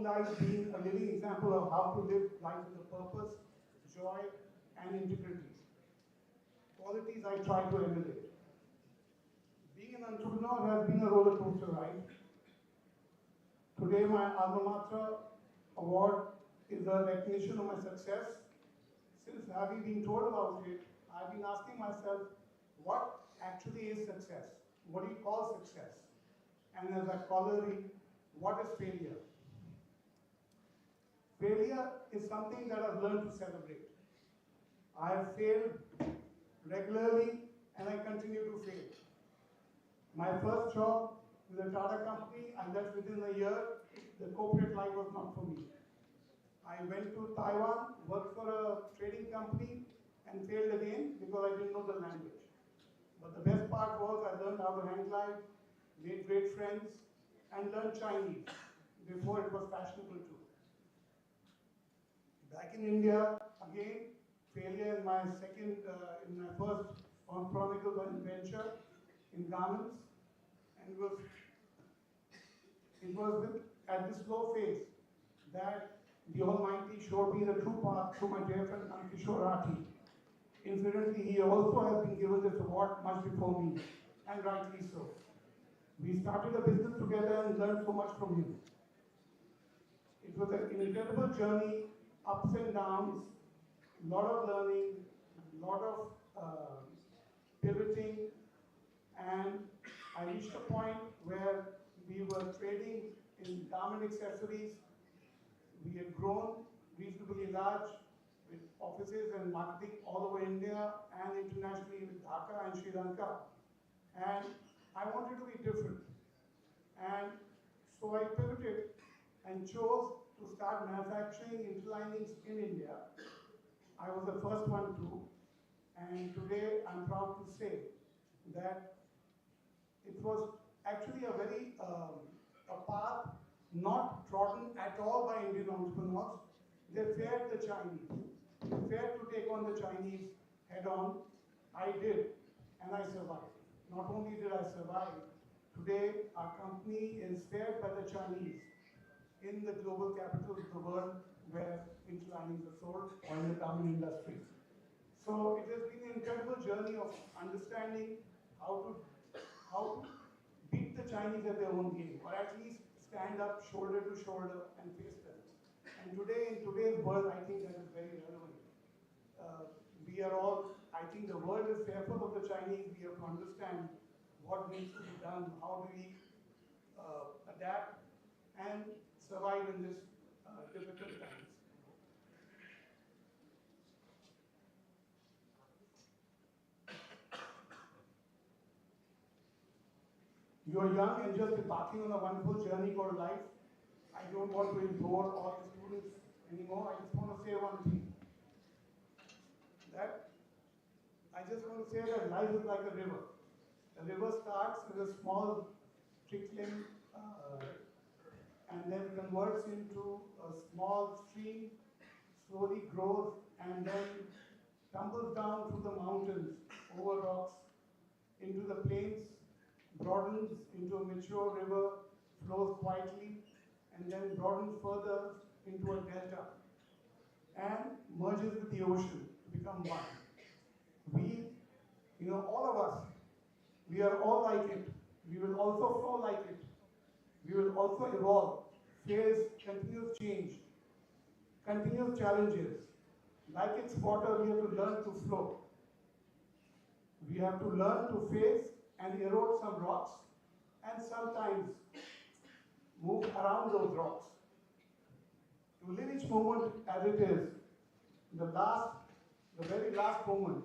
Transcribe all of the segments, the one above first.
life being a living example of how to live life with a purpose, joy, and integrity. Qualities I try to emulate. Being an entrepreneur has been a roller coaster ride. Today, my alma mater award is a recognition of my success. Since having been told about it, I've been asking myself, what actually is success? What do you call success? And as a corollary, what is failure? Failure is something that I've learned to celebrate. I have failed regularly and I continue to fail. My first job with a Tata company, I left within a year. The corporate life was not for me. I went to Taiwan, worked for a trading company, and failed again because I didn't know the language. But the best part was I learned how to hang glide, made great friends, and learned Chinese before it was fashionable too. Back in India, again, failure in my first unchronicled venture in garments, and it was at this slow phase that the Almighty showed me the true path through my dear friend Kishore Rathi. Incidentally, he also has been given this award much before me, and rightly so. We started a business together and learned so much from him. It was an incredible journey, ups and downs, a lot of learning, a lot of pivoting, and I reached a point where we were trading in garment accessories. We had grown reasonably large with offices and marketing all over India and internationally with Dhaka and Sri Lanka. And I wanted to be different. And so I pivoted and chose to start manufacturing interlinings in India. I was the first one to. And today I'm proud to say that it was actually a very a path not trodden at all by Indian entrepreneurs. They feared the Chinese. They feared to take on the Chinese head on. I did, and I survived. Not only did I survive, today our company is feared by the Chinese in the global capital of the world where interlinings are sold or in the garment industry. So it has been an incredible journey of understanding how to beat the Chinese at their own game, or at least stand up shoulder to shoulder and face them. And today, in today's world, I think that is very relevant. We are all, I think the world is fearful of the Chinese. We have to understand what needs to be done, how do we adapt and survive in this difficult times. You are young and just embarking on a wonderful journey called life. I don't want to bore all the students anymore. I just want to say one thing. That I just want to say that life is like a river. The river starts with a small trickling and then converts into a small stream, slowly grows and then tumbles down through the mountains, over rocks, into the plains, broadens into a mature river, flows quietly, and then broadens further into a delta, and merges with the ocean to become one. All of us, we are all like it. We will also flow like it. We will also evolve, face continuous change, continuous challenges. Like it's water, we have to learn to flow. We have to learn to face and erode some rocks and sometimes move around those rocks. To live each moment as it is, the very last moment,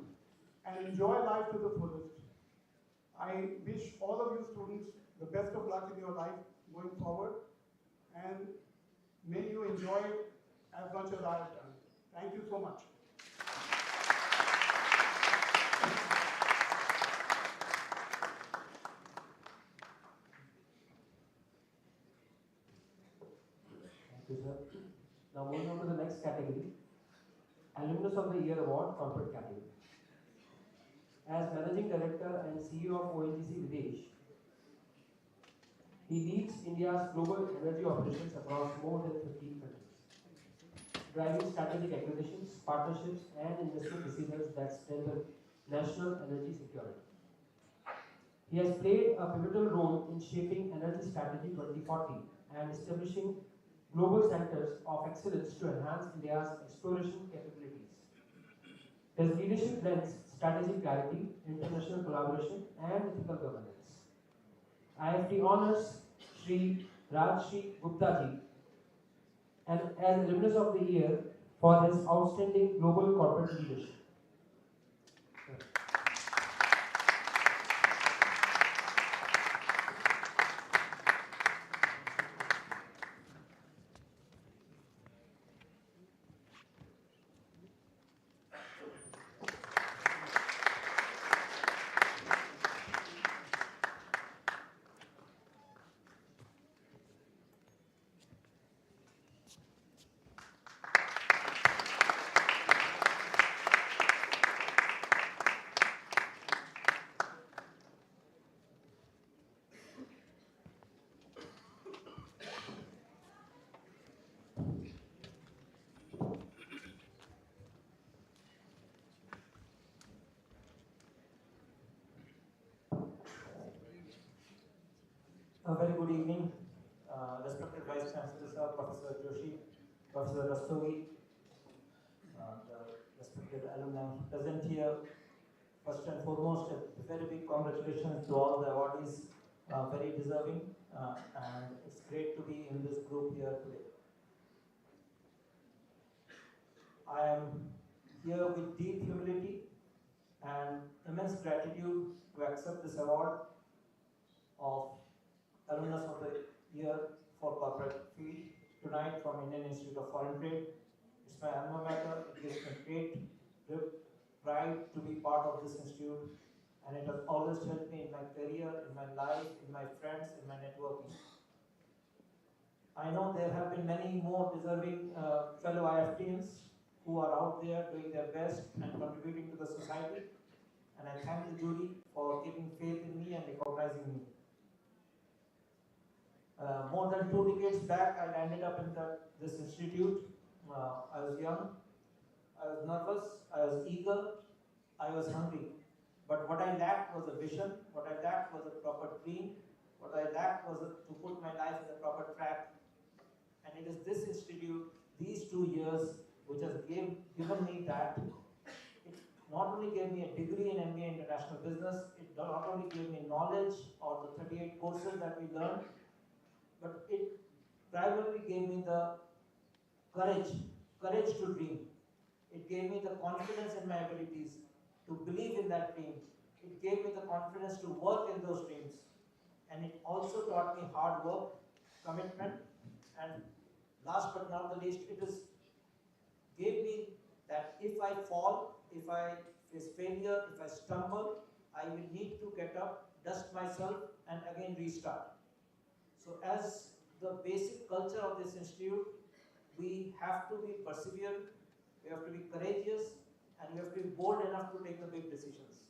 and enjoy life to the fullest. I wish all of you students the best of luck in your life going forward, and may you enjoy it as much as I have done. Thank you so much. Thank you, sir. Now moving on to the next category, Alumnus of the Year Award, Corporate category. As Managing Director and CEO of ONGC Videsh, He leads India's global energy operations across more than 15 countries, driving strategic acquisitions, partnerships, and investment decisions that strengthen national energy security. He has played a pivotal role in shaping Energy Strategy 2040 and establishing global centers of excellence to enhance India's exploration capabilities. His leadership blends strategic clarity, international collaboration, and ethical governance. Iift honors Sri Rajshri Gupta ji and as Alumnus of the Year for his outstanding global corporate leadership. A very good evening, respected Vice Chancellor Sir, Professor Joshi, Professor Rastogi, the respected alumni present here. First and foremost, a very big congratulations to all the awardees, very deserving, and it's great to be in this group here today. I am here with deep humility and immense gratitude to accept this award of Alumnus of the Year for Corporate Field tonight from Indian Institute of Foreign Trade. It's my alma mater. It gives me great pride to be part of this institute, and it has always helped me in my career, in my life, in my friends, in my networking. I know there have been many more deserving fellow IFTians who are out there doing their best and contributing to the society, and I thank the jury for keeping faith in me and recognizing me. More than 2 decades back, I landed up in this institute. I was young, I was nervous, I was eager, I was hungry. But what I lacked was a vision, what I lacked was a proper dream, what I lacked was to put my life in the proper track. And it is this institute, these 2 years, which has given me that. It not only gave me a degree in MBA International Business, it not only gave me knowledge or the 38 courses that we learned, but it primarily gave me the courage to dream. It gave me the confidence in my abilities to believe in that dream. It gave me the confidence to work in those dreams. And it also taught me hard work, commitment, and last but not the least, gave me that if I fall, if I face failure, if I stumble, I will need to get up, dust myself, and again restart. So as the basic culture of this institute, we have to be perseverant, we have to be courageous, and we have to be bold enough to take the big decisions.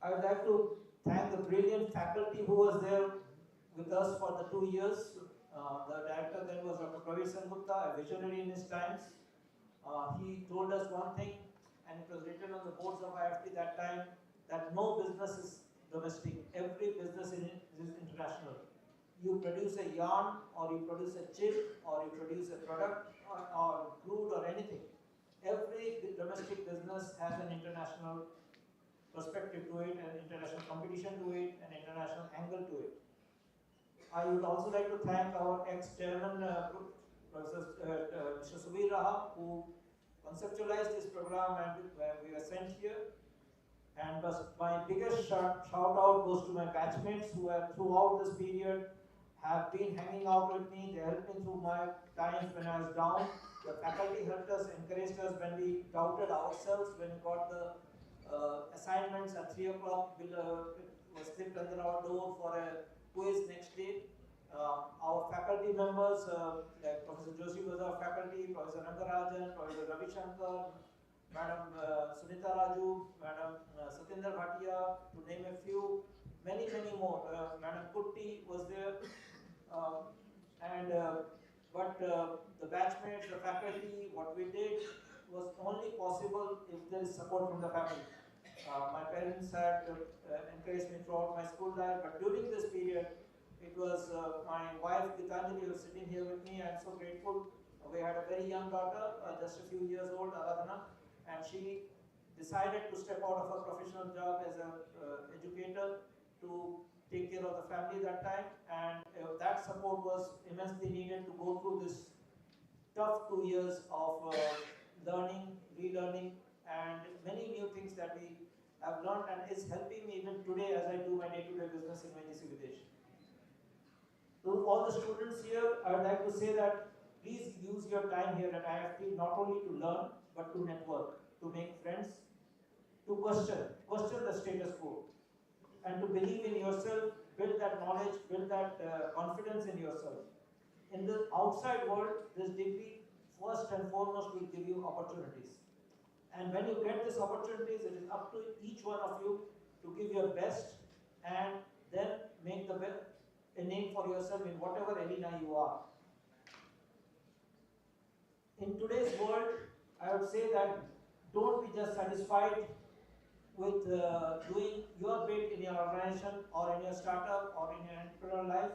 I would like to thank the brilliant faculty who was there with us for the 2 years. The director then was Dr. Pravir Gupta, a visionary in his times. He told us one thing, and it was written on the boards of Iift that time, that no business is domestic, every business is international. You produce a yarn, or you produce a chip, or you produce a product, or crude, or anything. Every domestic business has an international perspective to it, an international competition to it, an international angle to it. I would also like to thank our ex-chairman, Mr. Subir Raha, who conceptualized this program, and we were sent here. And my biggest shout out goes to my batchmates who have throughout this period have been hanging out with me. They helped me through my times when I was down. The faculty helped us, encouraged us when we doubted ourselves, when we got the assignments at 3 o'clock. Was slipped under our door for a quiz next day. Our faculty members, like Professor Joshi was our faculty, Professor Rangarajan, Professor Ravi Shankar, Madam Sunita Raju, Madam Satinder Bhatia, to name a few. many more. Madam Kutti was there, um, and but the batchmates, the faculty, what we did was only possible if there is support from the family. My parents had encouraged me throughout my school life, but during this period, it was my wife Gitanjali who was sitting here with me. I am so grateful. We had a very young daughter, just a few years old, Aradhana, and she decided to step out of her professional job as an educator to take care of the family that time, and that support was immensely needed to go through this tough 2 years of learning, relearning, and many new things that we have learned, and is helping me even today as I do my day-to-day business in VGC Videsh. To all the students here, I would like to say that please use your time here at Iift not only to learn, but to network, to make friends, to question the status quo, and to believe in yourself, build that knowledge, build that confidence in yourself. In the outside world, this degree first and foremost will give you opportunities. And when you get these opportunities, it is up to each one of you to give your best and then make a name for yourself in whatever arena you are. In today's world, I would say that don't be just satisfied with doing your bit in your organization or in your startup or in your entrepreneurial life,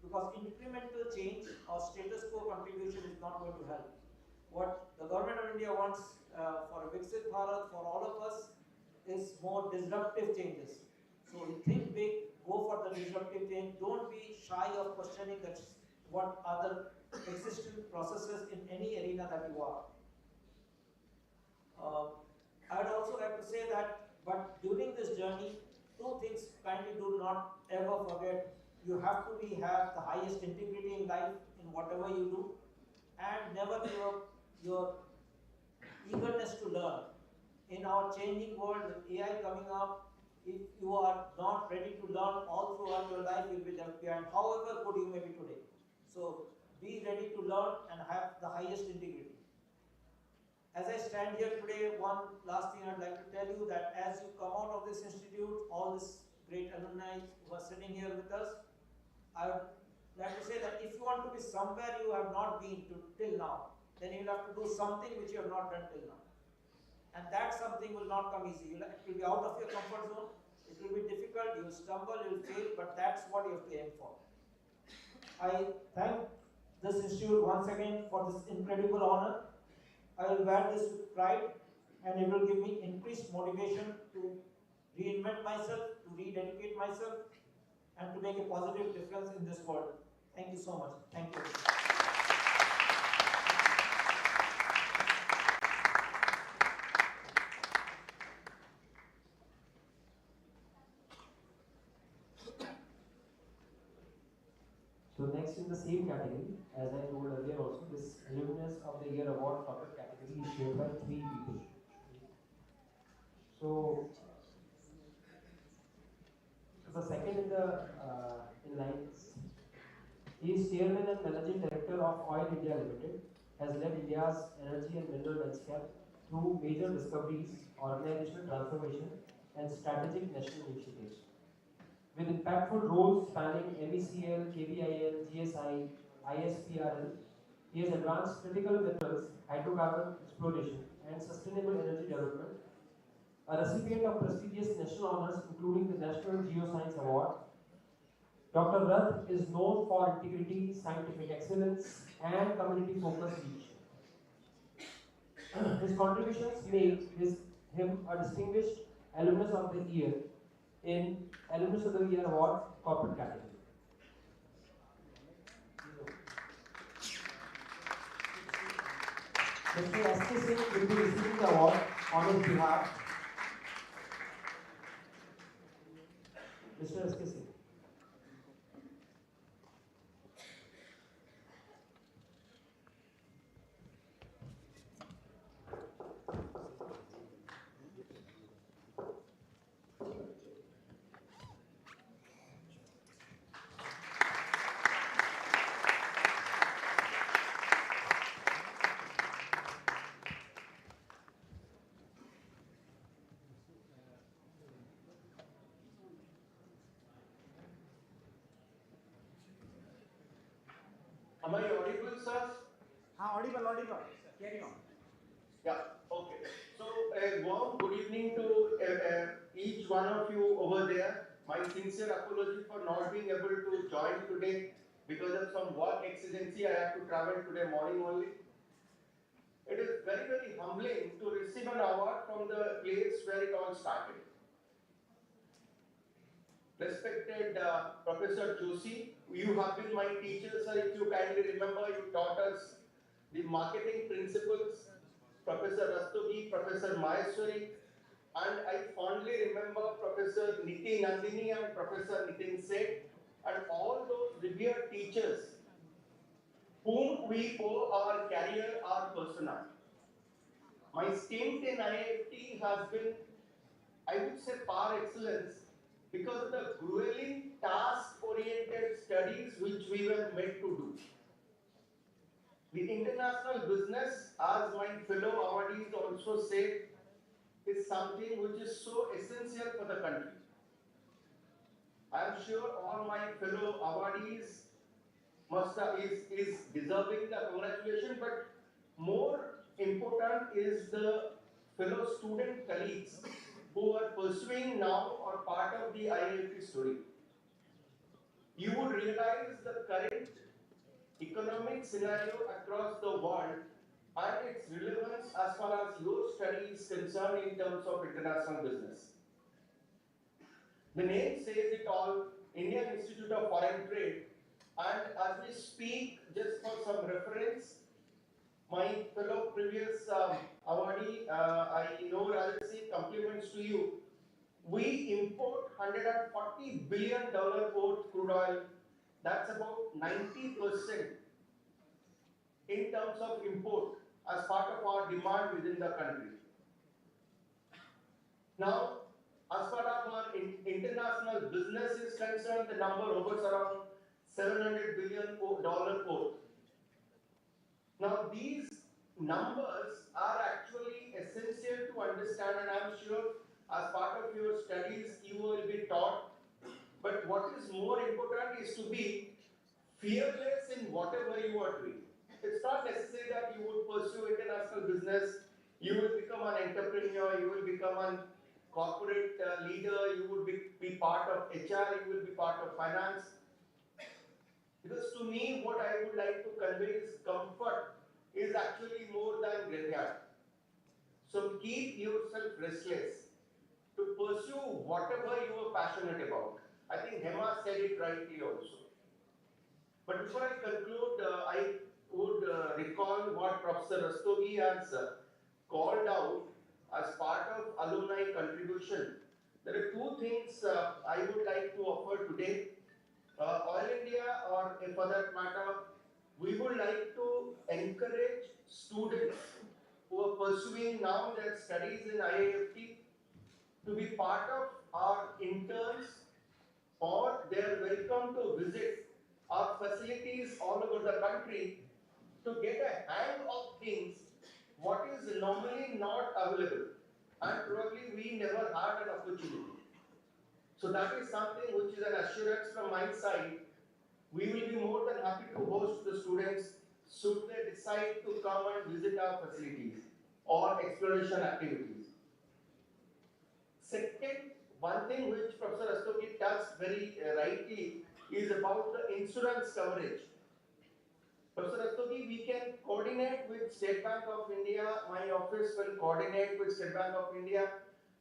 because incremental change or status quo contribution is not going to help. What the government of India wants for a Viksit Bharat, for all of us, is more disruptive changes. So think big, go for the disruptive change. Don't be shy of questioning what other existing processes in any arena that you are. I would also like to say that, but during this journey, two things kindly do not ever forget. You have to have the highest integrity in life in whatever you do, and never give up your eagerness to learn. In our changing world with AI coming up, if you are not ready to learn all throughout your life, you'll be left behind, however good you may be today. So be ready to learn and have the highest integrity. As I stand here today, one last thing I'd like to tell you, that as you come out of this institute, all this great alumni who are sitting here with us, I would like to say that if you want to be somewhere you have not been to till now, then you'll have to do something which you have not done till now. And that something will not come easy. It will be out of your comfort zone, it will be difficult, you'll stumble, you'll fail, but that's what you have to aim for. I thank this institute once again for this incredible honor. I will wear this with pride, and it will give me increased motivation to reinvent myself, to rededicate myself, and to make a positive difference in this world. Thank you so much. Thank you. So next in the same category, as I told earlier also, this Alumnus of the Year Award corporate category is shared by 3 people. So the second in line he is Chairman and Managing Director of Oil India Limited, has led India's energy and mineral landscape through major discoveries, organizational transformation, and strategic national initiatives. With impactful roles spanning MECL, KBIL, GSI, ISPRL, he has advanced critical minerals, hydrocarbon exploration, and sustainable energy development. A recipient of prestigious national honors, including the National Geoscience Award, Dr. Rath is known for integrity, scientific excellence, and community-focused leadership. His contributions make him a distinguished Alumnus of the Year in Alumnus of the Year Award corporate category. Mr. S.K. Singh will be receiving the award on his behalf. Mr. S.K. Singh. Am I audible, sir? Audible, audible. Carry on. Yeah, okay. So, a warm good evening to each one of you over there. My sincere apology for not being able to join today because of some work exigency. I have to travel today morning only. It is very, very humbling to receive an award from the place where it all started. Respected Professor Joshi, you have been my teacher, sir. If you kindly remember, you taught us the marketing principles. Professor Rastogi, Professor Maheshwari, and I fondly remember Professor Niti Nandini and Professor Nitin Seth, and all those revered teachers whom we owe our career, our persona. My stint in Iift has been, I would say, par excellence because of the grueling task-oriented studies which we were made to do. The international business, as my fellow awardees also said, is something which is so essential for the country. I am sure all my fellow awardees is deserving the congratulation, but more important is the fellow student colleagues who are pursuing now or part of the IIT story. You would realize the current economic scenario across the world and its relevance as far as your study is concerned in terms of international business. The name says it all, Indian Institute of Foreign Trade, and as we speak, just for some reference, my fellow previous awardee, I know Rajasi, compliments to you. We import $140 billion worth crude oil. That's about 90% in terms of import as part of our demand within the country. Now, as far as our international business is concerned, the number hovers around $700 billion worth. Now, these numbers are actually essential to understand, and I'm sure as part of your studies you will be taught. But what is more important is to be fearless in whatever you are doing. It's not necessary that you would pursue international business, you will become an entrepreneur, you will become a corporate leader, you would be part of HR, you will be part of finance. Because to me, what I would like to convey is comfort is actually more than graveyard. So keep yourself restless to pursue whatever you are passionate about. I think Hema said it rightly also. But before I conclude, I would recall what Professor Rastogi has called out as part of alumni contribution. There are two things I would like to offer today. All India, or for that matter, we would like to encourage students who are pursuing now their studies in IIFT to be part of our interns, or they are welcome to visit our facilities all over the country to get a hang of things what is normally not available, and probably we never had an opportunity. So that is something which is an assurance from my side. We will be more than happy to host the students should they decide to come and visit our facilities or exploration activities. Second, one thing which Professor Rastogi touched very rightly is about the insurance coverage. Professor Rastogi, we can coordinate with State Bank of India. My office will coordinate with State Bank of India.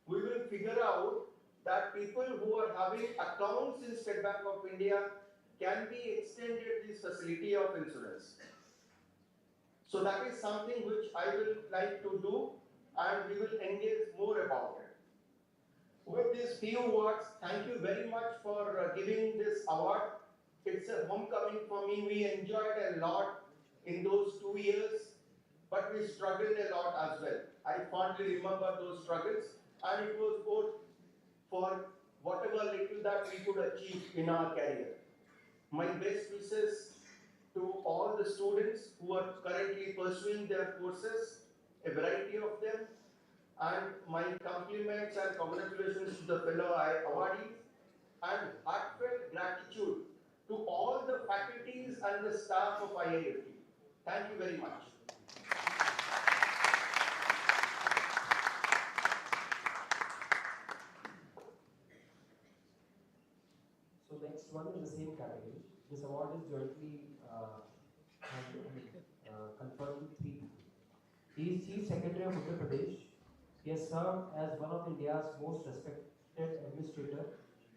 We will figure out that people who are having accounts in State Bank of India can be extended this facility of insurance. So that is something which I will like to do, and we will engage more about it. With these few words, thank you very much for giving this award. It's a homecoming for me. We enjoyed a lot in those 2 years, but we struggled a lot as well. I fondly remember those struggles, and it was both for whatever little that we could achieve in our career. My best wishes to all the students who are currently pursuing their courses, a variety of them, and my compliments and congratulations to the fellow awardees, and heartfelt gratitude to all the faculties and the staff of Iift. Thank you very much. So next one in the same category. This award is jointly conferred to three people. He is Chief Secretary of Uttar Pradesh. He has served as one of India's most respected administrator,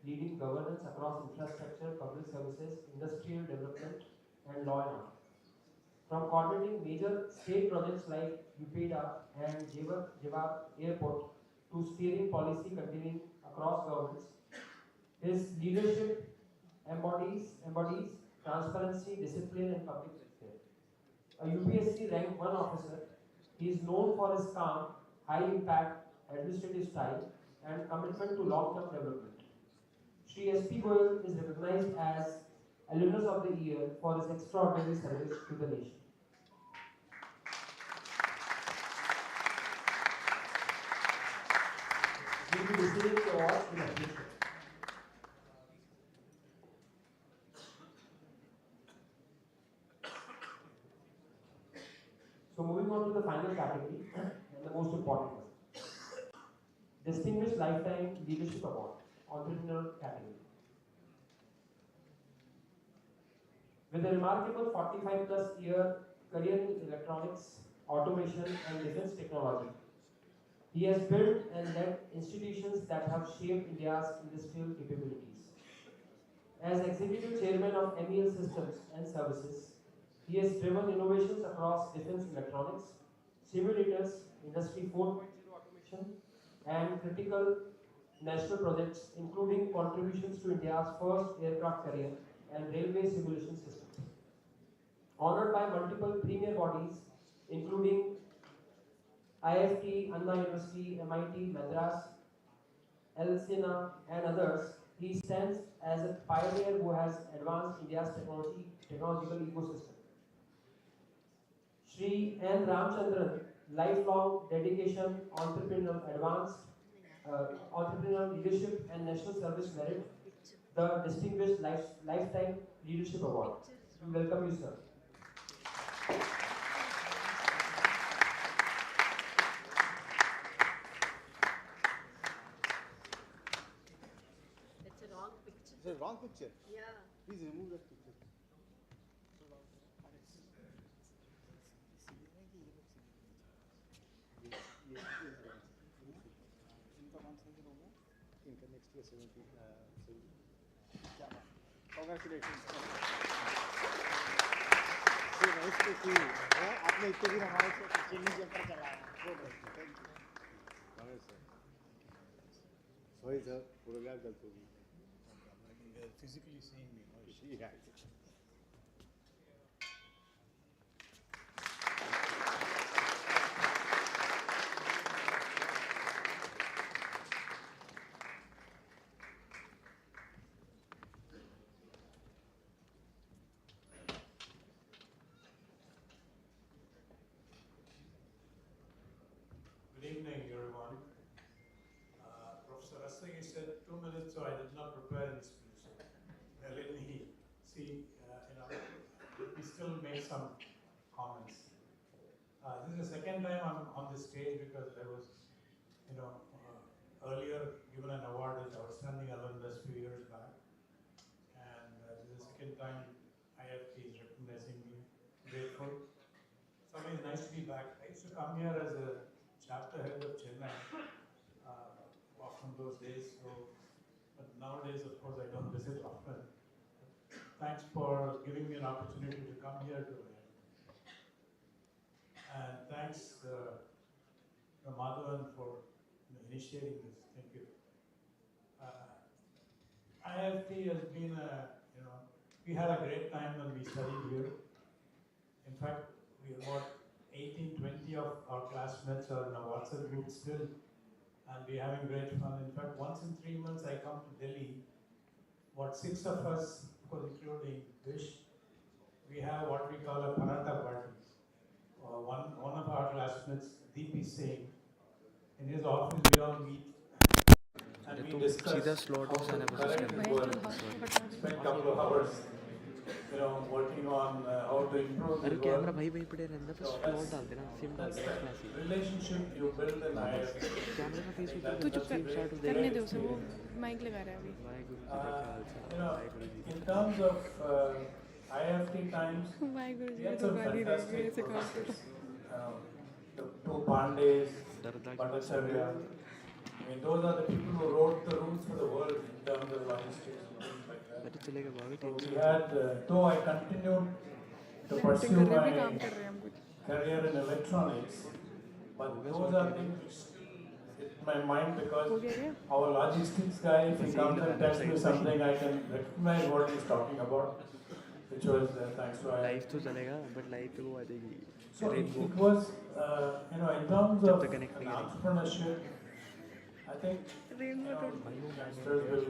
leading governance across infrastructure, public services, industrial development, and law and order. From coordinating major state projects like UPEDA and Jewar Airport to steering policy continuing across governments, his leadership embodies transparency, discipline, and public welfare. A UPSC rank 1 officer, he is known for his calm, high impact administrative style and commitment to long-term development. Shri S.P. Goyal is recognized as Alumnus of the Year for his extraordinary service to the nation. He will be receiving the award in appreciation. So moving on to the final category and the most important one. Distinguished Lifetime Leadership Award, Entrepreneur category. With a remarkable 45 plus year career in electronics, automation and defense technology, he has built and led institutions that have shaped India's industrial capabilities. As Executive Chairman of MEL Systems and Services, he has driven innovations across defense electronics, simulators, Industry 4.0 automation, and critical national projects, including contributions to India's first aircraft carrier and railway simulation system. Honored by multiple premier bodies, including Iift, Anna University, MIT, Madras, Elsina, and others, he stands as a pioneer who has advanced India's technological ecosystem. Shri N. Ramchandran, lifelong dedication, entrepreneurial leadership and national service merit, the Distinguished Lifetime Leadership Award. We welcome you, sir. It's a wrong picture. It's a wrong picture. Yeah. Please remove that picture. इनका next year 70 क्या बात congratulations nice to सी आपने इतने दिन हमारे साथ Chennai jumper चलाया thank you Congress sir sorry sir program गलत हो गई physically seeing me yeah. Good evening, everyone. Professor Rasagi said 2 minutes, so I did not prepare any speech. Let me see, let me still make some comments. This is the second time I'm on this stage because I was, earlier given an award as Outstanding Alumnus a few years back. And this is the second time Iift is recognizing me. Grateful. It's always nice to be back. I used to come here as a chapter head of Chennai from those days. So, but nowadays, of course, I don't visit often. Thanks for giving me an opportunity to come here today. And thanks, Madhavan, for initiating this. Thank you. Iift has been we had a great time when we studied here. In fact, we about 18, 20 of our classmates are in a WhatsApp group still, and we're having great fun. In fact, once in 3 months I come to Delhi. What 6 of us, of course including Vish, we have what we call a paratha party. One of our classmates, Deep is saying, in his office we all meet and we discuss how the current world spend a couple of hours, working on to improve अरे the camera world. भाई वहीं पड़े रहने So बस floor that's, डाल देना SIM डाल that's देना the classic relationship you build in IIFT. कैमरे का फेस I think उतर that तू must चुप be कर, great, देगा करने great दे उसे, वो experience. माइक लगा रहा है अभी. वाहेगुरु जी का खालसा You know, वाहेगुरु जी की in terms of IIFT times, Waheguru we जी को had तो some गाली देंगे fantastic ऐसे काम करो. professors. The two Pandes, दर्दा की Bhattacharya. I mean, those are the people who wrote the rules for the world in terms of logistics and things like that. अरे चलेगा बाबा So tension we had, though I continued to मैं acting pursue कर रही हूँ, my भी काम कर रहे हैं हम कुछ. career in electronics, but होगा those सॉर्ट are कह रही things which still hit my mind because हो गया क्या? our logistics guy, if he बस यही comes and लगाना tells me साइड पे something, I can recognize what he's talking about, which was thanks to live IIFT. तो चलेगा but live पे वो आ जाएगी So rainbow it was, in terms जब of तक कनेक्ट नहीं करेंगे entrepreneurship, I think, रेनबो तो youngsters will,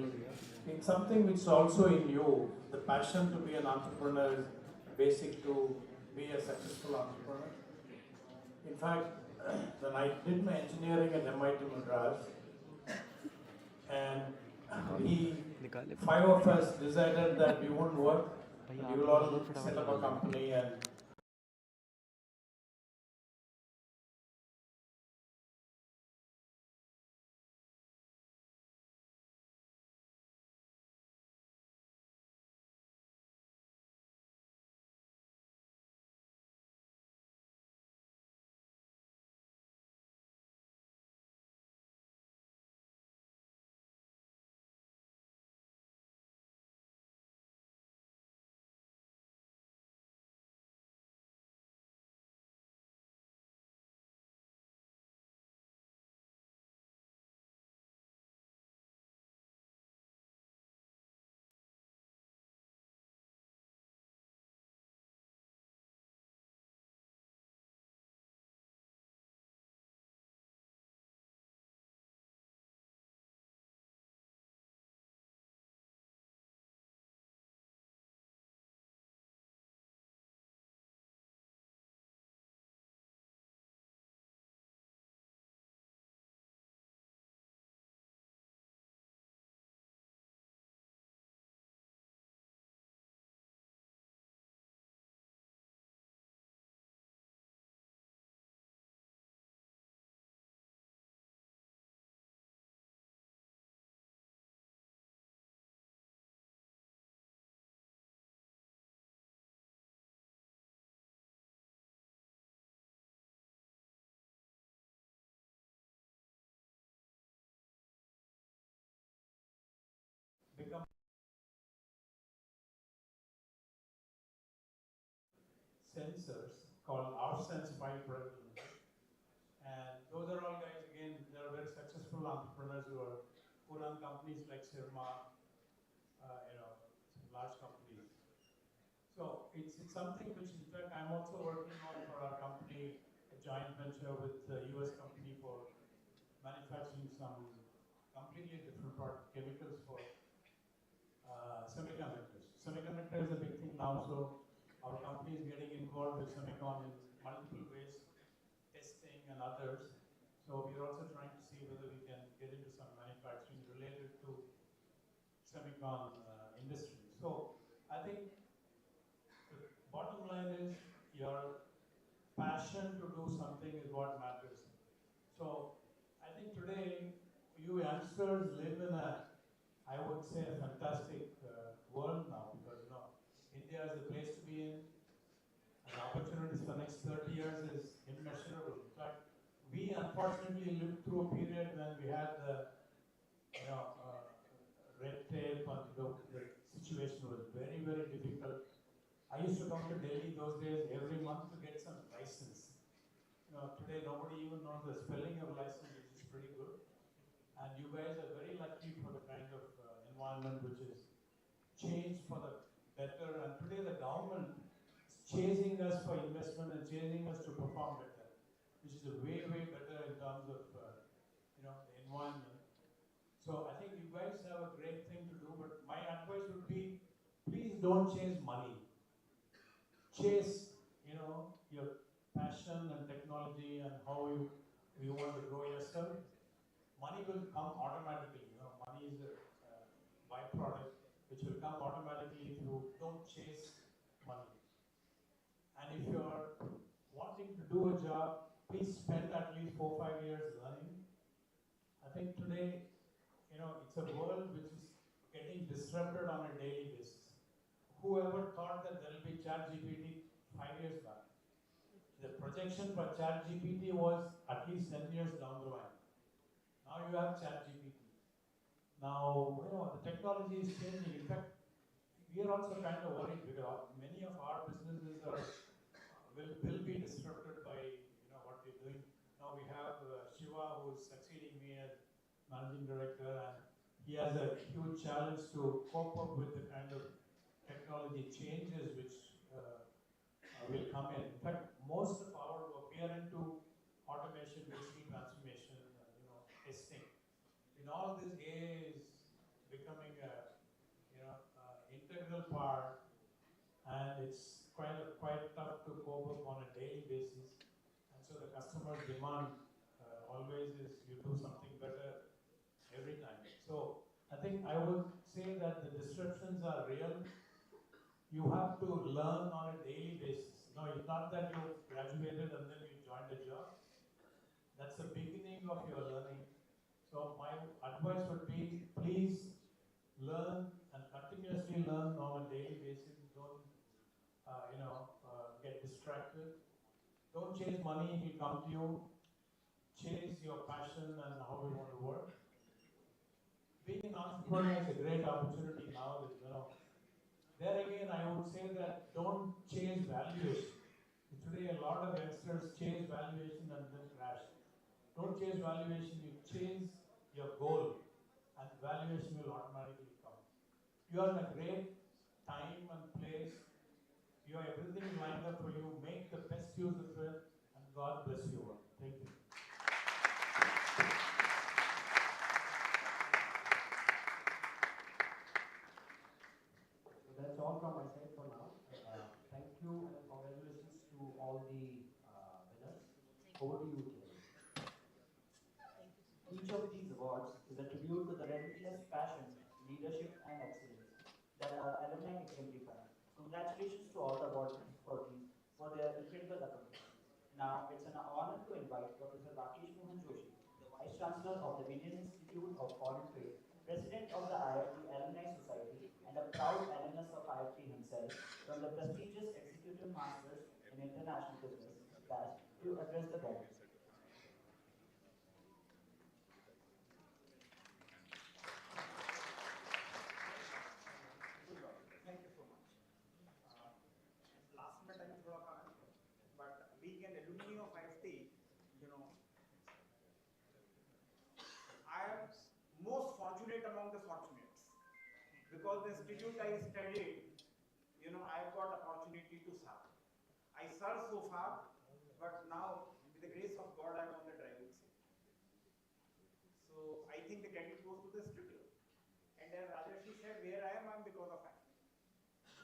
it's something which is also in you. The passion to be an entrepreneur is basic to be a successful entrepreneur. In fact, when I did my engineering at MIT Madras, and we, निकाले 5 of us decided that we won't work, भाई and आप we will all बहुत फटाफट set up a निकाल दो. company and become sensors called Sense 5 Private Limited. And those are all guys, again, they're very successful entrepreneurs who run companies like Sirma, large companies. So it's something which, in fact, I'm also working on for our company, a joint venture with a US company for manufacturing some completely different product chemicals for semiconductors. Semiconductor is a big thing now, so our company is getting involved with semicon in multiple ways, testing and others. So we are also trying to see whether we can get into some manufacturing related to semicon industry. So I think the bottom line is your passion to do something is what matters. So I think today you youngsters live in I would say, a fantastic world now because India is the place to be in, and opportunities for the next 30 years is immeasurable. In fact, we unfortunately lived through a period when we had the red tape, and the situation was very, very difficult. I used to come to Delhi those days every month to get some license. Today nobody even knows the spelling of license, which is pretty good. And you guys are very lucky for the kind of environment which is changed for the better. And today the government is chasing us for investment and chasing us to perform better, which is a way, way better in terms of the environment. So I think you guys have a great thing to do, but my advice would be, please don't chase money. Chase, your passion and technology and how you want to grow yourself. Money will come automatically. Money is a byproduct which will come automatically if you don't chase money. do a job, please spend at least 4 or 5 years learning. I think today, it's a world which is getting disrupted on a daily basis. Whoever thought that there will be ChatGPT 5 years back? The projection for ChatGPT was at least 10 years down the line. Now you have ChatGPT. Now, the technology is changing. In fact, we are also kind of worried because many of our businesses will be disrupted by what we're doing. Now we have Shiva, who is succeeding me as managing director, and he has a huge challenge to cope up with the kind of technology changes which will come in. In fact, most of our work, we are into automation, digital transformation, testing. In all this, AI is becoming a integral part, and it's quite tough to cope up on a daily basis. And so the customer's demand always is you do something better every time. So I think I would say that the disruptions are real. You have to learn on a daily basis. No, it's not that you graduated and then you joined a job. That's the beginning of your learning. So my advice would be, please learn and continuously learn on a daily basis. Don't, get distracted. Don't chase money, it will come to you. Chase your passion and how you want to work. Being an entrepreneur is a great opportunity now. There again, I would say that don't chase valuation. Today, a lot of youngsters chase valuation and then crash. Don't chase valuation, you chase your goal, and valuation will automatically come. You are in a great time and place. You have everything lined up for you. Make the best use of it, and God bless you all. Thank you. So that's all from my side for now. Thank you and congratulations to all the winners. Over to you, Kiran. Each of these awards is a tribute to the relentless passion, leadership, and excellence that our alumni exemplify. Congratulations to all the awardees for their incredible accomplishments. Now, it's an honor to invite Professor Rakesh Mohan Joshi, the Vice Chancellor of the Indian Institute of Foreign Trade, President of the Iift Alumni Society, and a proud alumnus of Iift himself, from the prestigious Executive Masters in International Business, BAS, to address the gathering. Thank you so much. Last में time थोड़ा कम है, but being an alumni of IFT, I am most fortunate among the fortunates because the institute I studied, I've got opportunity to serve. I served so far, but now with the grace of God, I'm on the driving seat. So I think the credit goes to the institute. And as Rajesh said, where I am, I'm because of IFT.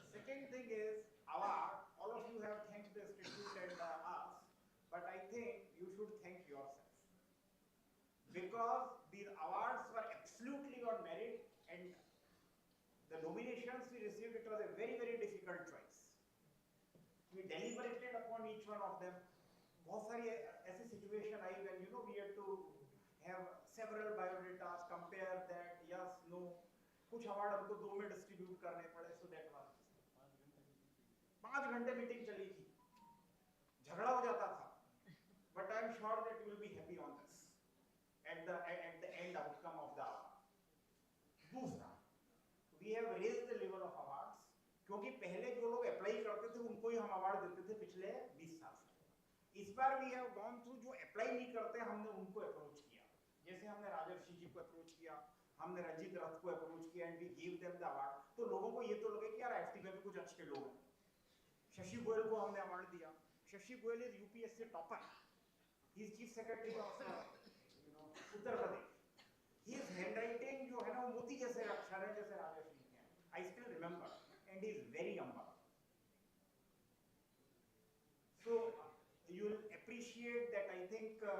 Second thing is award. All of you have thanked the institute and us, but I think you should thank yourself because these awards were absolutely on merit, and the nominations we received, it was a very, very difficult choice. We deliberated upon each one of them. बहुत सारी ऐसी situation I when we had to have several biodatas, compare that, yes, no. कुछ award हमको 2 में distribute करने पड़े, so that was 5 घंटे meeting चली थी, झगड़ा हो जाता था, but I am sure that you will be happy on this at the end outcome of the award. दूसरा, we have raised the level of awards क्योंकि पहले जो लोग अप्लाई करते थे उनको ही हम अवार्ड देते थे पिछले 20 साल से। इस बार we have gone through जो अप्लाई नहीं करते हमने उनको अप्रोच किया, जैसे हमने राजर्षि जी को अप्रोच किया, हमने रंजीत रथ को अप्रोच किया, and we give them the award. तो लोगों को ये तो लगे कि यार IFT में भी कुछ अच्छे लोग हैं। शशि गोयल को हमने अवार्ड दिया। Shashi Goyal is UPSC topper, he is chief secretary of Uttar Pradesh. He is handwriting जो है ना वो मोती जैसे अक्षर है जैसे राजेश जी के। I still remember, and he is very humble. So you will appreciate that I think a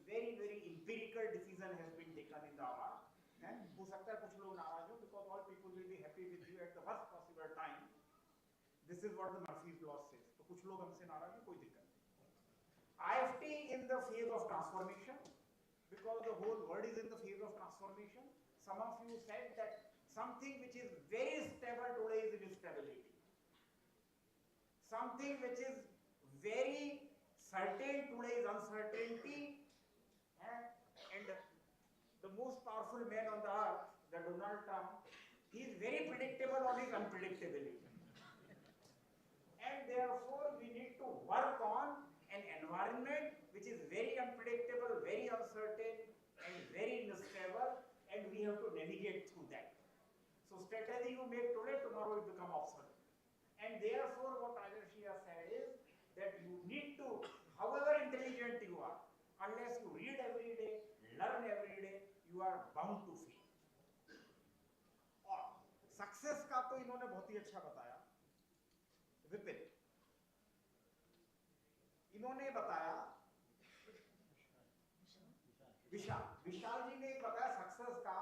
very, very empirical decision has been taken in the award. And हो सकता है कुछ लोग नाराज हो because all people will be happy with you at the worst possible time. This is what the Murphy's law says. तो कुछ लोग हमसे नाराज हैं, कोई दिक्कत नहीं। IFT in the phase of transformation, because the whole world is in the phase of transformation. Some of you said that something which is very stable today is instability. Something which is very certain today is uncertainty. And the most powerful man on the earth, the Donald Trump, he is very predictable on his unpredictability. And therefore, we need to work on an environment which is very unpredictable, very uncertain, and very unstable, and we have to navigate through that. So strategy you make today, tomorrow it become obsolete. And therefore, what Rajarshi has said is that you need to, however intelligent you are, unless you read every day, learn every day, you are bound to fail. और success का तो इन्होंने बहुत ही अच्छा बताया विपिन, इन्होंने बताया विशाल जी ने बताया सक्सेस का.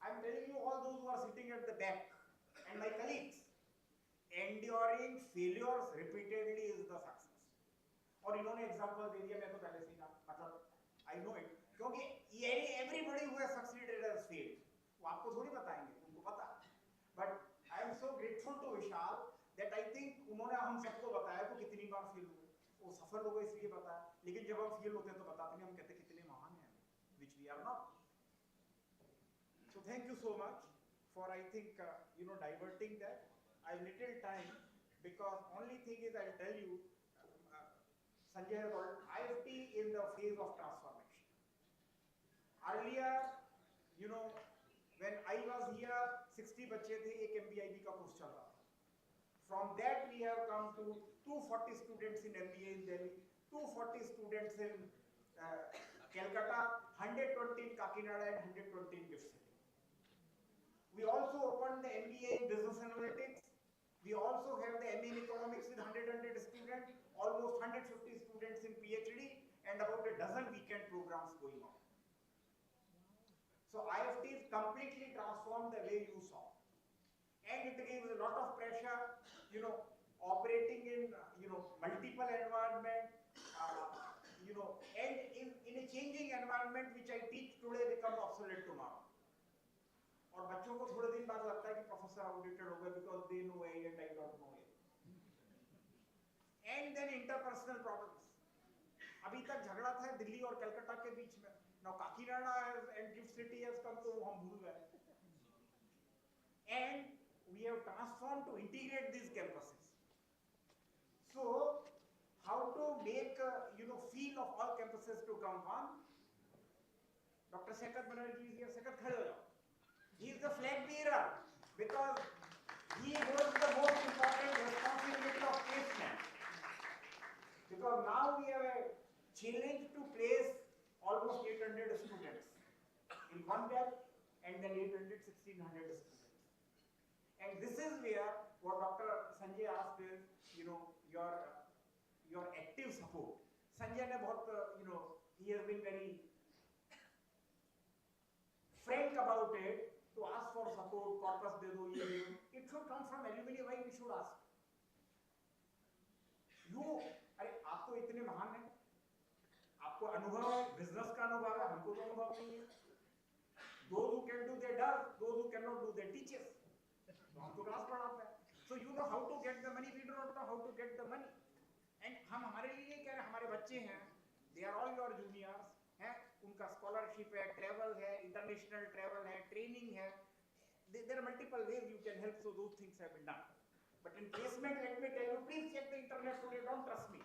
I am telling you all those who are sitting at the back and my colleagues, enduring failures repeatedly is the success. और इन्होंने एग्जांपल दे दिया, मैं तो पहले से ही मतलब आई नो इट, क्योंकि everybody who has succeeded has failed. वो आपको थोड़ी बताएंगे, उनको पता. But I am so grateful to Vishal that I think उन्होंने हम सबको बताया कि कितनी बार फेल हुए. वो सफल हो गए इसलिए बताया, लेकिन जब हम फेल होते हैं तो बताते नहीं, हम कहते कितने महान हैं, which we are not. So thank you so much for I think diverting that. I have little time because only thing is I'll tell you, Sanjay has told IFT in the phase of transformation. Earlier, when I was here, 60 बच्चे थे, एक MBIB का course चल रहा था. From that we have come to 240 students in MBA in Delhi, 240 students in Calcutta, 120 in Kakinada and 120 in Gift City. We also opened the MBA in Business Analytics. We also have the MA in Economics with 100 students, almost 150 students in PhD, and about a dozen weekend programs going on. So IFT is completely transformed the way you saw. And it gives a lot of pressure, operating in, multiple environment, and in a changing environment which I teach today becomes obsolete tomorrow. और बच्चों को थोड़े दिन बाद लगता है कि professor outdated हो गए because they know A and I don't know A. And then interpersonal problems. अभी तक झगड़ा था दिल्ली और कलकत्ता के बीच में. Now Kakinada and Gift City has come, तो हम भूल गए. And we have transformed to integrate these campuses. So how to make feel of all campuses to come one? Dr. Sekat Banerjee is here. Sekat, खड़े हो जाओ. He is the flag bearer because he holds the most important responsibility of placement. Because now we have a challenge to place almost 800 students in one batch and then 800, 1600 students. And this is where what Dr. Sanjay asked is, your active support. Sanjay ने बहुत, he has been very frank about it. To ask for support, corpus दे दो, ये it should come from alumni. Why we should ask? अरे आप तो इतने महान हैं, आपको अनुभव है, बिजनेस का अनुभव है, हमको तो अनुभव नहीं है. Those who can do their does, those who cannot do their teaches. तो हमको क्लास पढ़ाते हैं. So you know how to get the money, we do not know how to get the money. And हम हमारे लिए कह रहे हैं, हमारे बच्चे हैं, they are all your juniors. है, उनका स्कॉलरशिप है, ट्रैवल है, इंटरनेशनल ट्रैवल है, ट्रेनिंग है. There are multiple ways you can help, so those things have been done. But in placement, let me tell you, please check the internet today, don't trust me.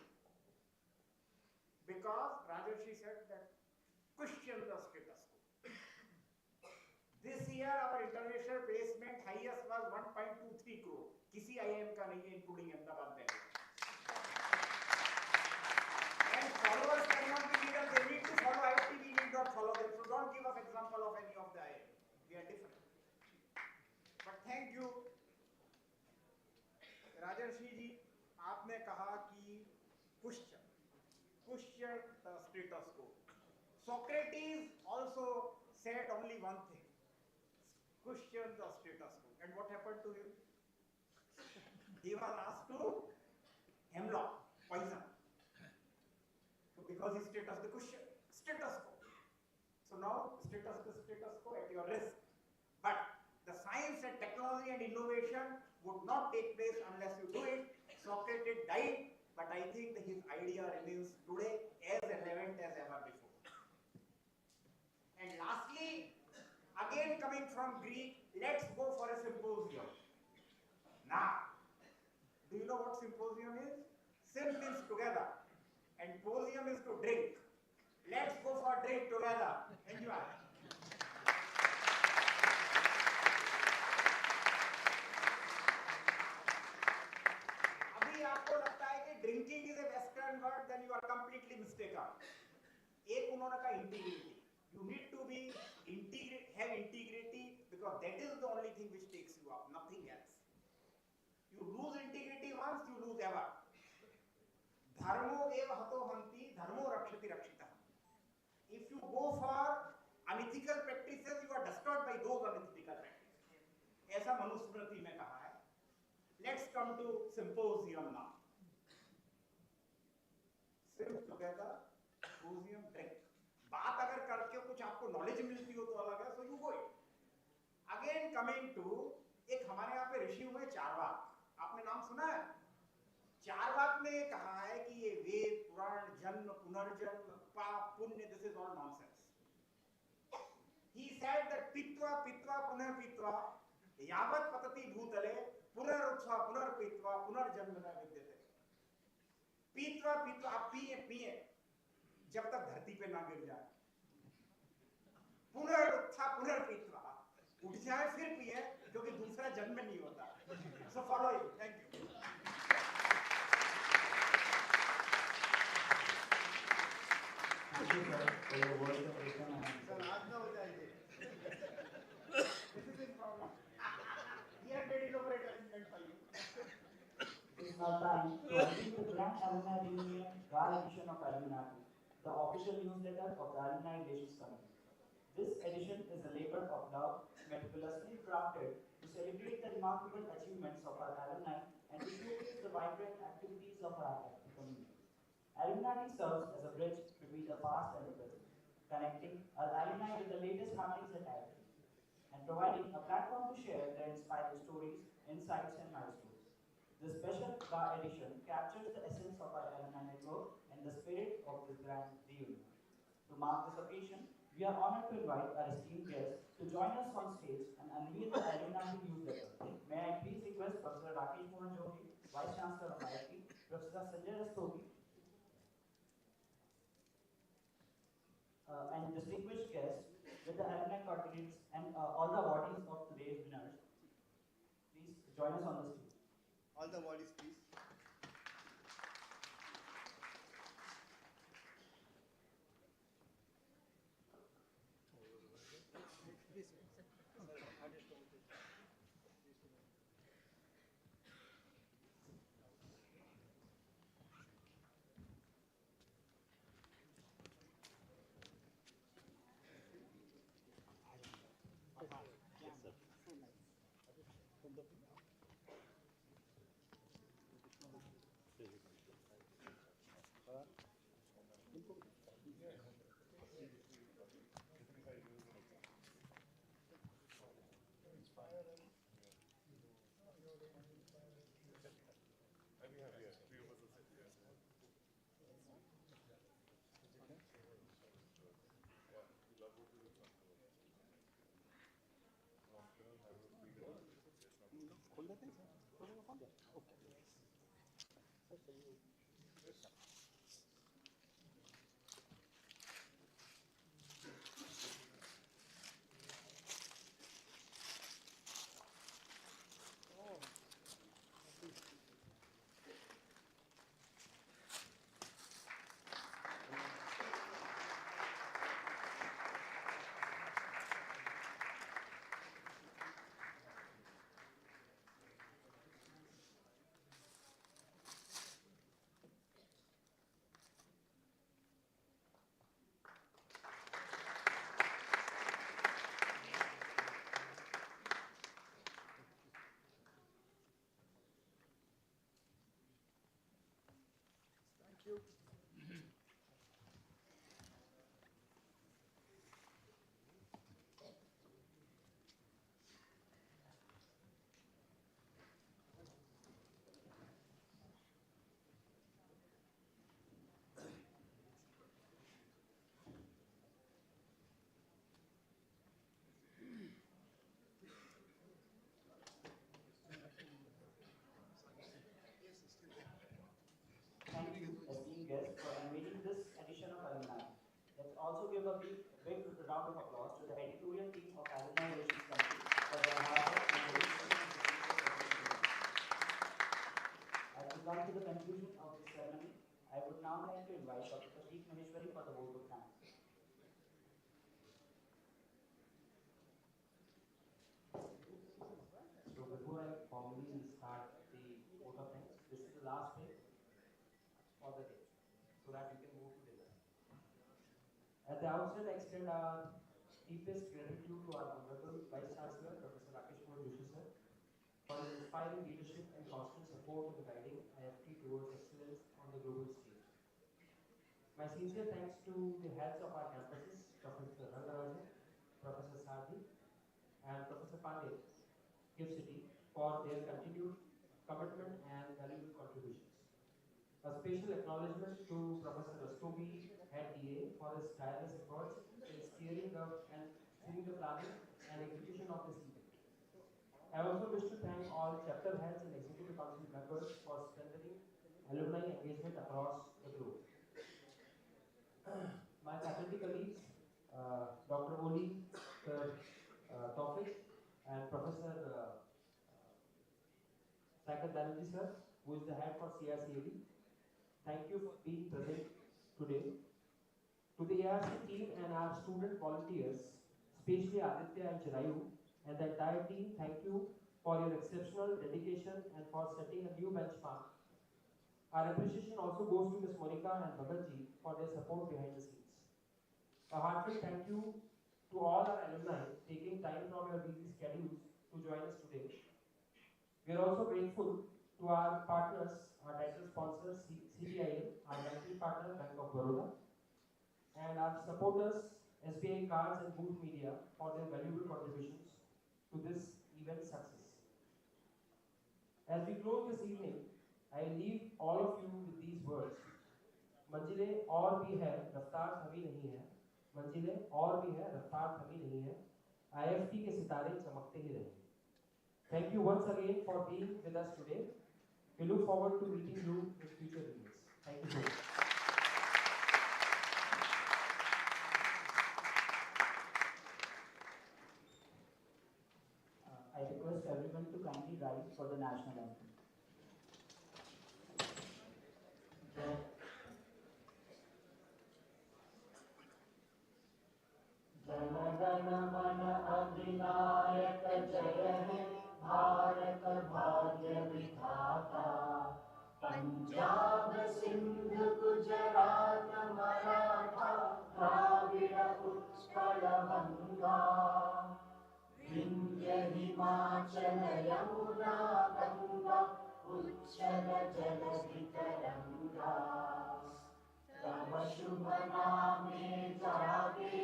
Because Rajarshi said that question the status quo. This year our international placement highest was 1.23 crore. किसी IIM का नहीं है, including Ahmedabad Bank. And followers cannot be leaders, they need to follow IIT, we need not follow them. So don't give us example of any of the IIM. We are different. But thank you. राजर्षि जी, आपने कहा कि question the status quo. Socrates also said only one thing, question the status quo. And what happened to him? He was asked to hemlock, poison. So status quo. So now status quo at your risk. But the science and technology and innovation would not take place unless you do it. Socrates died, but I think that his idea remains today as relevant as ever before. And lastly, again coming from Greek, let's go for a symposium. Now, do you know what symposium is? Sym means together, and posium is to drink. Let's go for drink together. Enjoy. अभी आपको लगता है कि drinking is a Western word, then you are completely mistaken. एक उन्होंने कहा integrity. You need to be have integrity because that is the only thing which takes you up, nothing else. You lose integrity once, you lose ever. Dharmo eva hato hanti, dharmo rakshati rakshita. If you go for unethical practices, you are destroyed by those unethical practices. ऐसा मनुस्मृति में कहा है. Let's come to symposium now. Sim together, symposium drink. बात अगर करके कुछ आपको knowledge मिलती हो तो अलग है, so you go it. Again coming to एक हमारे यहाँ पे ऋषि हुए चारवाक. आपने नाम सुना है? चारवाक में कहा है कि ये वेद, पुराण, जन्म, पुनर्जन्म, पाप, पुण्य, this is all nonsense. He said that pitva pitva पुनः pitva यावत् पतति भूतले पुनरुत्था पुनर्पित्वा पुनर्जन्म न विद्यते. पीत्वा पीत्वा आप पिए जब तक धरती पे ना गिर जाए. पुनरुत्था पुनर्पित्वा उठ जाए फिर पिए क्योंकि दूसरा जन्म नहीं होता. So follow it. Thank you. Thank you, sir, for your words of wisdom and sir आज ना हो जाएंगे. This is his problem. He had made elaborate arrangement for you. it is now time to unveil the Grand Alumni Reunion Gala edition of Alumni, the official newsletter of the Alumni Relations Committee. This edition is a labor of love, meticulously crafted to celebrate the remarkable achievements of our alumni and to showcase the vibrant activities of our active community. Alumni serves as a bridge between the past and the present, connecting our alumni with the latest happenings and activities, and providing a platform to share their inspiring stories, insights, and milestones. This special GA edition captures the essence of our alumni network and the spirit of this grand reunion. To mark this occasion, we are honored to invite our esteemed guests to join us on stage and unveil the alumni newsletter. May I please request Professor Rakesh Mohan Joshi, Vice Chancellor of Iift, Professor Sanjay Rastogi, and distinguished guests with the alumni coordinators and all the awardees of today's winners. Please join us on the stage. All the bodies, please. खोल देते हैं sir. Okay. also give a big round of applause to the editorial team of Alumni Relations Committee for their hard work and dedication to the As we come to the conclusion of this ceremony, I would now like to invite Dr. Prateek Maheshwari for the vote of thanks. So before I formally start the vote of thanks, this is the last day for the day, so that we can move to dinner. At the outset, I extend our deepest gratitude to our Honorable Vice Chancellor, Professor Rakesh Joshi sir, for his inspiring leadership and constant support in guiding IFT towards excellence on the global stage. My sincere thanks to the heads of our campuses, Professor Rangarajan, Professor Sadhi, and Professor Pandey, Gift City, for their continued commitment and valuable contributions. A special acknowledgement to Professor Rastogi, Head DA, for his tireless efforts in steering the planning and execution of this event. I also wish to thank all chapter heads and executive council members for strengthening alumni engagement across the globe. My faculty colleagues, Dr. Oli, Sir Tawfiq, and Professor Saket Banerjee sir, who is the head for CRCAD. Thank you for being present today. To the ARC team and our student volunteers, especially Aditya and Chirayu, and the entire team, thank you for your exceptional dedication and for setting a new benchmark. Our appreciation also goes to Ms. Monica and Bhagatji for their support behind the scenes. A heartfelt thank you to all our alumni taking time from your busy schedules to join us today. We are also grateful to our partners, our title sponsors, CDIL, our banking partner, Bank of Baroda, and our supporters, SBI Cards and Booth Media, for their valuable contributions to this event's success. As we close this evening, I leave all of you with these words. मंजिलें और भी है, रफ्तार थमी नहीं है. मंजिलें और भी है, रफ्तार थमी नहीं है. IFT के सितारे चमकते ही रहें. Thank you once again for being with us today. We look forward to meeting you in future events. Thank you so much. I request everyone to kindly rise for the national anthem. Jana Gana मन अधिनायक जय हे भारत भाग्य विधाता पंजाब सिंध गुजरात मराठा द्राविड़ उत्कल गंगा विंध्य हिमाचल यमुना गंगा उच्चल जलधि तरंगा तब शुभ नामे जागे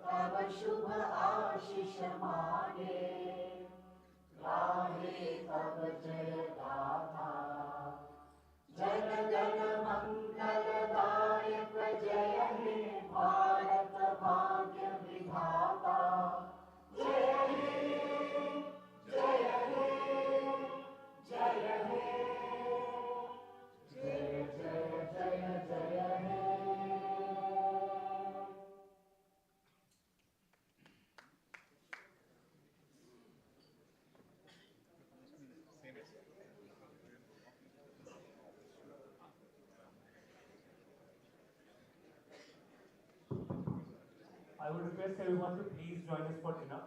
तब शुभ आशीष मांगे गाहे तब जय गाथा जन गण मंगलदायक जय हे भारत भाग्य विधाता जय हे जय हे जय हे जय जय जय जय हे I would request everyone to please join us for dinner.